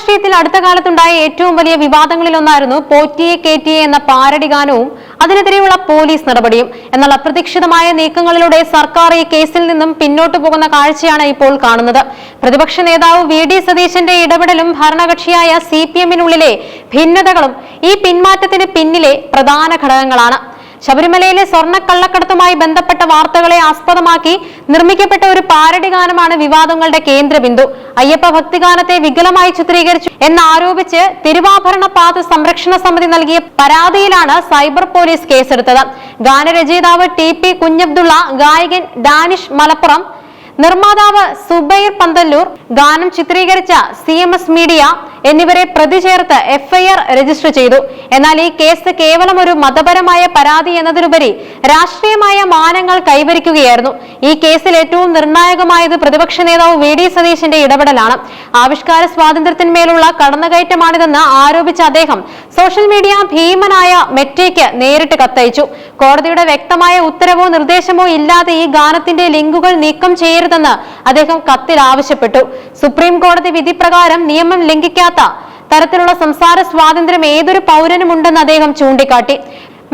രാഷ്ട്രീയത്തിൽ അടുത്ത കാലത്തുണ്ടായ ഏറ്റവും വലിയ വിവാദങ്ങളിലൊന്നായിരുന്നു പോറ്റിയെ കേറ്റിയെ എന്ന പാരഡി ഗാനവും അതിനെതിരെയുള്ള പോലീസ് നടപടിയും. എന്നാൽ അപ്രതീക്ഷിതമായ നീക്കങ്ങളിലൂടെ സർക്കാർ ഈ കേസിൽ നിന്നും പിന്നോട്ടു പോകുന്ന കാഴ്ചയാണ് ഇപ്പോൾ കാണുന്നത്. പ്രതിപക്ഷ നേതാവ് വി.ഡി. സതീശന്റെ ഇടപെടലും ഭരണകക്ഷിയായ CPM-നുള്ളിലെ ഭിന്നതകളും ഈ പിന്മാറ്റത്തിന് പിന്നിലെ പ്രധാന ഘടകങ്ങളാണ്. ശബരിമലയിലെ സ്വർണ്ണക്കള്ളക്കടത്തുമായി ബന്ധപ്പെട്ട വാർത്തകളെ ആസ്പദമാക്കി നിർമ്മിക്കപ്പെട്ട ഒരു പാരഡി ഗാനമാണ് വിവാദങ്ങളുടെ കേന്ദ്രബിന്ദു. അയ്യപ്പ ഭക്തിഗാനത്തെ വികലമായി ചിത്രീകരിച്ചു എന്നാരോപിച്ച് തിരുവാഭരണ പാത സംരക്ഷണ സമിതി നൽകിയ പരാതിയിലാണ് സൈബർ പോലീസ് കേസെടുത്തത്. ഗാനരചയിതാവ് TP കുഞ്ഞബ്ദുള്ള, ഗായകൻ ഡാനിഷ് മലപ്പുറം, നിർമ്മാതാവ് സുബൈർ പന്തല്ലൂർ, ഗാനം ചിത്രീകരിച്ച CMS മീഡിയ എന്നിവരെ പ്രതി ചേർത്ത് FIR രജിസ്റ്റർ ചെയ്തു. എന്നാൽ ഈ കേസ് കേവലം ഒരു മതപരമായ പരാതി എന്നതിലുപരി രാഷ്ട്രീയമായ മാനങ്ങൾ കൈവരിക്കുകയായിരുന്നു. ഈ കേസിൽ ഏറ്റവും നിർണായകമായത് പ്രതിപക്ഷ നേതാവ് വി.ഡി. സതീശന്റെ ഇടപെടലാണ്. ആവിഷ്കാര സ്വാതന്ത്ര്യത്തിന്മേലുള്ള കടന്നുകയറ്റമാണിതെന്ന് ആരോപിച്ച അദ്ദേഹം സോഷ്യൽ മീഡിയ ഭീമനായ മെറ്റയ്ക്ക് നേരിട്ട് കത്തയച്ചു. കോടതിയുടെ വ്യക്തമായ ഉത്തരവോ നിർദ്ദേശമോ ഇല്ലാതെ ഈ ഗാനത്തിന്റെ ലിങ്കുകൾ നീക്കം ചെയ്യരുതെന്ന് അദ്ദേഹം കത്തിൽ ആവശ്യപ്പെട്ടു. സുപ്രീം കോടതി വിധി പ്രകാരം നിയമം ലംഘിക്കാത്ത തരത്തിലുള്ള സംസാര സ്വാതന്ത്ര്യം ഏതൊരു പൗരനും ഉണ്ടെന്ന് അദ്ദേഹം ചൂണ്ടിക്കാട്ടി.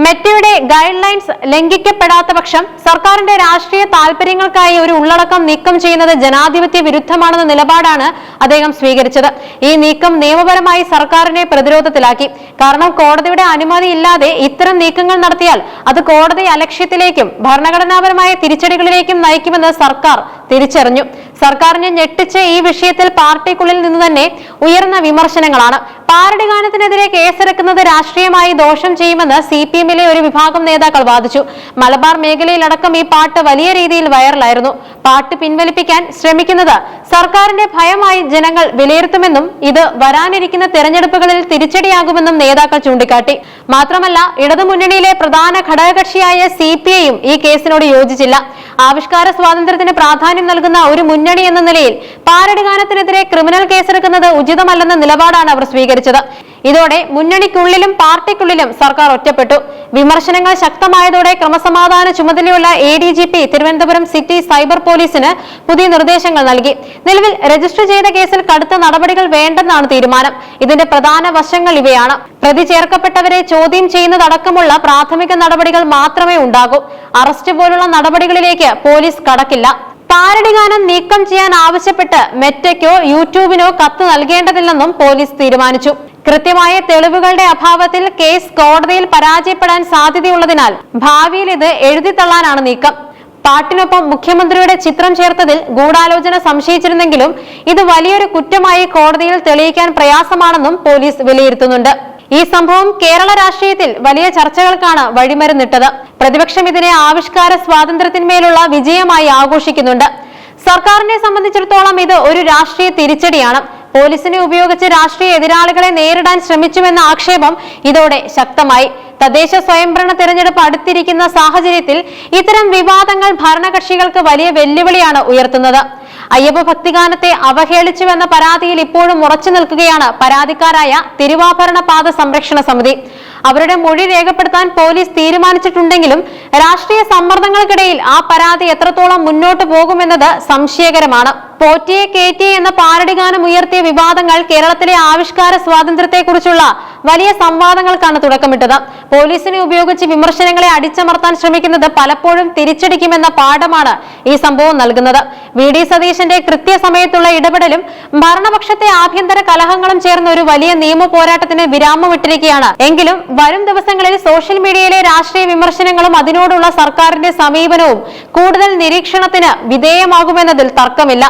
മെറ്റയുടെ ഗൈഡ് ലൈൻസ് ലംഘിക്കപ്പെടാത്ത പക്ഷം സർക്കാരിന്റെ രാഷ്ട്രീയ താല്പര്യങ്ങൾക്കായി ഒരു ഉള്ളടക്കം നീക്കം ചെയ്യുന്നത് ജനാധിപത്യ വിരുദ്ധമാണെന്ന നിലപാടാണ് അദ്ദേഹം സ്വീകരിച്ചത്. ഈ നീക്കം നിയമപരമായി സർക്കാരിനെ പ്രതിരോധത്തിലാക്കി. കാരണം കോടതിയുടെ അനുമതി ഇല്ലാതെ ഇത്തരം നീക്കങ്ങൾ നടത്തിയാൽ അത് കോടതി അലക്ഷ്യത്തിലേക്കും ഭരണഘടനാപരമായ തിരിച്ചടികളിലേക്കും നയിക്കുമെന്ന് സർക്കാർ തിരിച്ചറിഞ്ഞു. സർക്കാരിനെ ഞെട്ടിച്ച് ഈ വിഷയത്തിൽ പാർട്ടിക്കുള്ളിൽ നിന്ന് തന്നെ ഉയർന്ന വിമർശനങ്ങളാണ്. പാരഡി ഗാനത്തിനെതിരെ കേസെടുക്കുന്നത് രാഷ്ട്രീയമായി ദോഷം ചെയ്യുമെന്ന് CPM-ലെ ഒരു വിഭാഗം നേതാക്കൾ വാദിച്ചു. മലബാർ മേഖലയിലടക്കം ഈ പാട്ട് വലിയ രീതിയിൽ വൈറലായിരുന്നു. പാട്ട് പിൻവലിപ്പിക്കാൻ ശ്രമിക്കുന്നത് സർക്കാരിന്റെ ഭയമായി ജനങ്ങൾ വിലയിരുത്തുമെന്നും ഇത് വരാനിരിക്കുന്ന തെരഞ്ഞെടുപ്പുകളിൽ തിരിച്ചടിയാകുമെന്നും നേതാക്കൾ ചൂണ്ടിക്കാട്ടി. മാത്രമല്ല, ഇടതുമുന്നണിയിലെ പ്രധാന ഘടകകക്ഷിയായ CPI-യും ഈ കേസിനോട് യോജിച്ചില്ല. ആവിഷ്കാര സ്വാതന്ത്ര്യത്തിന് പ്രാധാന്യം നൽകുന്ന ഒരു മുന്നണി എന്ന നിലയിൽ പാരഡി ഗാനത്തിനെതിരെ ക്രിമിനൽ കേസെടുക്കുന്നത് ഉചിതമല്ലെന്ന നിലപാടാണ് അവർ സ്വീകരിച്ചത്. ഇതോടെ മുന്നണിക്കുള്ളിലും പാർട്ടിക്കുള്ളിലും സർക്കാർ ഒറ്റപ്പെട്ടു. വിമർശനങ്ങൾ ശക്തമായതോടെ ക്രമസമാധാന ചുമതലയുള്ള ADGP തിരുവനന്തപുരം സിറ്റി സൈബർ പോലീസിന് പുതിയ നിർദ്ദേശങ്ങൾ നൽകി. നിലവിൽ രജിസ്റ്റർ ചെയ്ത കേസിൽ കടുത്ത നടപടികൾ വേണ്ടെന്നാണ് തീരുമാനം. ഇതിന്റെ പ്രധാന വശങ്ങൾ ഇവയാണ്: പ്രതി ചേർക്കപ്പെട്ടവരെ ചോദ്യം ചെയ്യുന്നതടക്കമുള്ള പ്രാഥമിക നടപടികൾ മാത്രമേ ഉണ്ടാകൂ. അറസ്റ്റ് പോലുള്ള നടപടികളിലേക്ക് പോലീസ് കടക്കില്ല. പാരഡി ഗാനം നീക്കം ചെയ്യാൻ ആവശ്യപ്പെട്ട് മെറ്റയ്ക്കോ യൂട്യൂബിനോ കത്ത് നൽകേണ്ടതില്ലെന്നും പോലീസ് തീരുമാനിച്ചു. കൃത്യമായ തെളിവുകളുടെ അഭാവത്തിൽ കേസ് കോടതിയിൽ പരാജയപ്പെടാൻ സാധ്യതയുള്ളതിനാൽ ഭാവിയിൽ ഇത് എഴുതിത്തള്ളാനാണ് നീക്കം. പാട്ടിനൊപ്പം മുഖ്യമന്ത്രിയുടെ ചിത്രം ചേർത്തതിൽ ഗൂഢാലോചന സംശയിച്ചിരുന്നെങ്കിലും ഇത് വലിയൊരു കുറ്റമായി കോടതിയിൽ തെളിയിക്കാൻ പ്രയാസമാണെന്നും പോലീസ് വിലയിരുത്തുന്നുണ്ട്. ഈ സംഭവം കേരള രാഷ്ട്രീയത്തിൽ വലിയ ചർച്ചകൾക്കാണ് വഴിമരുന്നിട്ടത്. പ്രതിപക്ഷം ഇതിനെ ആവിഷ്കാര സ്വാതന്ത്ര്യത്തിന്മേലുള്ള വിജയമായി ആഘോഷിക്കുന്നുണ്ട്. സർക്കാരിനെ സംബന്ധിച്ചിടത്തോളം ഇത് ഒരു രാഷ്ട്രീയ തിരിച്ചടിയാണ്. പോലീസിനെ ഉപയോഗിച്ച് രാഷ്ട്രീയ എതിരാളികളെ നേരിടാൻ ശ്രമിച്ചുവെന്ന ആക്ഷേപം ഇതോടെ ശക്തമായി. തദ്ദേശ സ്വയംഭരണ തെരഞ്ഞെടുപ്പ് അടുത്തിരിക്കുന്ന സാഹചര്യത്തിൽ ഇത്തരം വിവാദങ്ങൾ ഭരണകക്ഷികൾക്ക് വലിയ വെല്ലുവിളിയാണ് ഉയർത്തുന്നത്. അയ്യപ്പ ഭക്തിഗാനത്തെ അവഹേളിച്ചുവെന്ന പരാതിയിൽ ഇപ്പോഴും ഉറച്ചു നിൽക്കുകയാണ് പരാതിക്കാരായ തിരുവാഭരണ പാത സംരക്ഷണ സമിതി. അവരുടെ മൊഴി രേഖപ്പെടുത്താൻ പോലീസ് തീരുമാനിച്ചിട്ടുണ്ടെങ്കിലും രാഷ്ട്രീയ സമ്മർദ്ദങ്ങൾക്കിടയിൽ ആ പരാതി എത്രത്തോളം മുന്നോട്ട് പോകുമെന്നത് സംശയകരമാണ്. പോറ്റിയെ കേറ്റിയെ എന്ന പാരഡി ഗാനം ഉയർത്തിയ വിവാദങ്ങൾ കേരളത്തിലെ ആവിഷ്കാര സ്വാതന്ത്ര്യത്തെക്കുറിച്ചുള്ള വലിയ സംവാദങ്ങൾക്കാണ് തുടക്കമിട്ടത്. പോലീസിനെ ഉപയോഗിച്ച് വിമർശനങ്ങളെ അടിച്ചമർത്താൻ ശ്രമിക്കുന്നത് പലപ്പോഴും തിരിച്ചടിക്കുമെന്ന പാഠമാണ് ഈ സംഭവം നൽകുന്നത്. വി.ഡി. സതീശന്റെ കൃത്യസമയത്തുള്ള ഇടപെടലും ഭരണപക്ഷത്തെ ആഭ്യന്തര കലഹങ്ങളും ചേർന്ന ഒരു വലിയ നിയമ പോരാട്ടത്തിന് വിരാമമിട്ടിരിക്കുകയാണ്. എങ്കിലും വരും ദിവസങ്ങളിൽ സോഷ്യൽ മീഡിയയിലെ രാഷ്ട്രീയ വിമർശനങ്ങളും അതിനോടുള്ള സർക്കാരിന്റെ സമീപനവും കൂടുതൽ നിരീക്ഷണത്തിന് വിധേയമാകുമെന്നതിൽ തർക്കമില്ല.